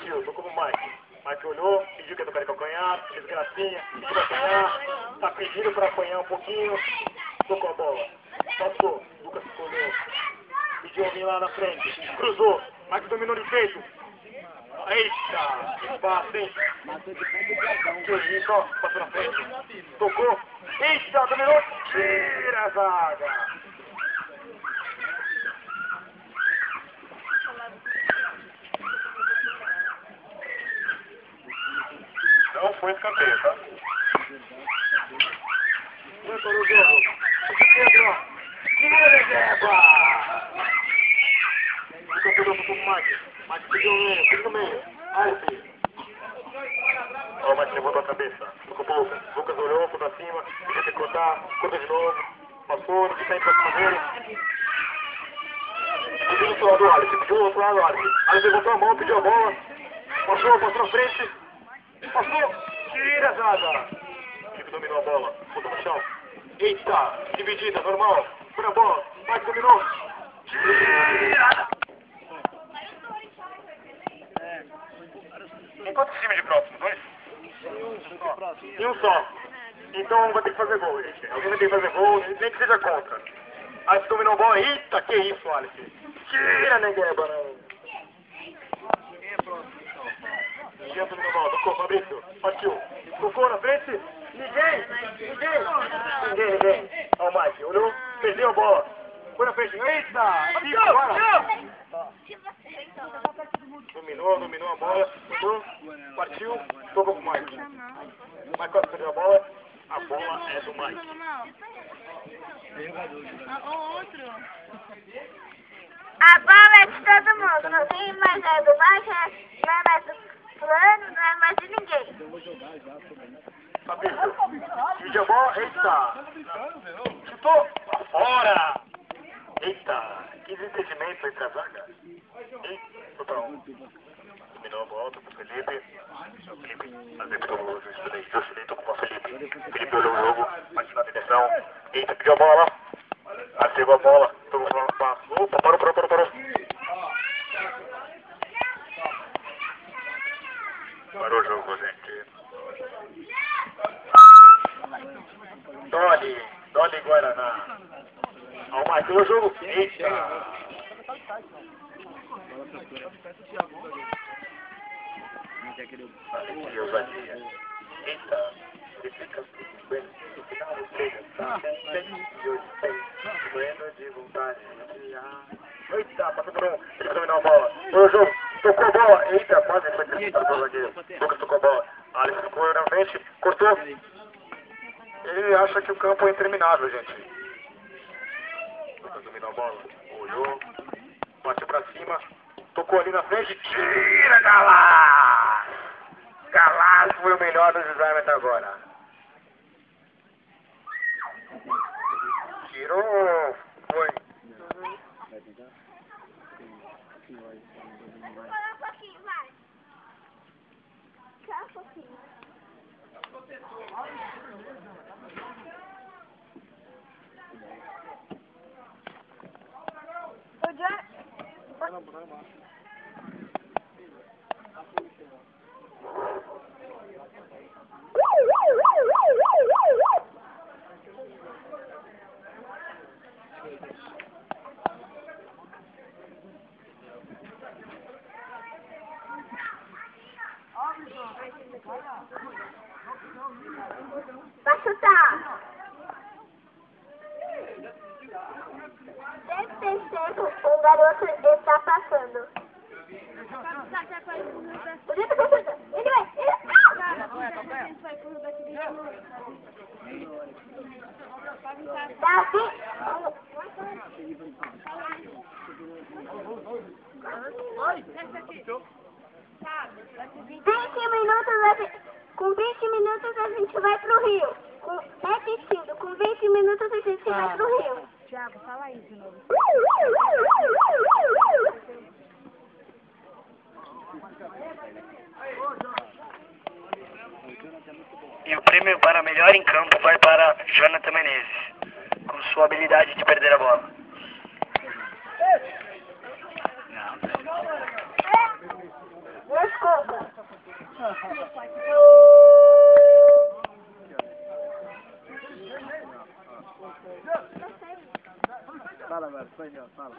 partiu, tocou pro Mike. Mike olhou, pediu que ia tocar de calcanhar, fez gracinha, pediu pra apanhar, tá pedindo pra apanhar um pouquinho, tocou a bola. Passou, Lucas olhou, pediu alguém lá na frente, cruzou, Mike dominou de peito. Eita, espaço, hein? Que isso, ó, passou na frente, tocou, eita, dominou, tira a zaga. Não foi escanteio, tá? Foi para o jogo. Pedro. Tira, Negueba! O campeão para o Mike. Mike pediu no meio, pediu no meio. Alce. Ó, o Mike levantou a cabeça. Tocou pro Lucas. Lucas olhou, foi pra cima. Podia ter que cortar. Cortou de novo. Passou, ninguém tá indo pra cima dele. Pediu do outro lado do Alice. Pediu do outro lado do Alice. Alice levantou a mão, pediu a bola. Passou na frente. Passou, tira a zaga. Ele dominou a bola, botou no chão. Eita, dividida, normal. Foi na bola, Mike dominou. Tira! Tem quantos times de próximo? Dois? E um só. Então vai ter que fazer gol, gente. Alguém vai ter que fazer gol, nem que seja contra. Alice dominou a bola. Eita, que isso, Alice. Tira, Negueba. Ninguém dominou a bola, tocou, Fabrício, partiu, tocou na frente, ninguém. Ó, o Mike, olhou, perdeu a bola, foi na frente, eita, fica agora. Dominou a bola, tocou, partiu, tocou pro Mike. Mike quase perdeu a bola é do Mike. A bola é de todo mundo, não tem mais é do Mike, não é mais do fulano, não é mais de ninguém. Fabrício, divide a bola, eita, chutou, pra fora, eita, que desentendimento entre a zaga, eita, pra um, dominou a bola, tocou pro Felipe, acertou o juiz, tocou pro Felipe olhou o jogo, partiu na direção, eita, pediu a bola lá, acertou a bola, tocou pro passo, opa, parou. Parou o jogo, gente. Dolly Guaraná. Ó, o Mike, o jogo. Eita. Que ousadia. Eita. De vontade. Eita, passou por um. Ele dominou a bola. Foi o jogo. Tocou a bola. Eita, quase foi interceptado pelo zagueiro. Lucas tocou a bola. Alice ficou na frente. Cortou. Ele acha que o campo é interminável, gente. Lucas dominou a bola. Olhou. Bateu pra cima. Tocou ali na frente. Tira, Galás! Galás foi o melhor do design até agora. Tirou. Foi. Fala um pouquinho, vai. Só um pouquinho. O John... Vai chutar. Deve ter tempo, um garoto está passando. Ele com 20 minutos a gente vai pro Rio. Repetindo, com 20 minutos a gente vai pro Rio. Thiago, fala aí de novo. E o prêmio para melhor em campo vai para Jonathan Menezes, com sua habilidade de perder a bola. É. Desculpa. Fala, velho, foi, fala.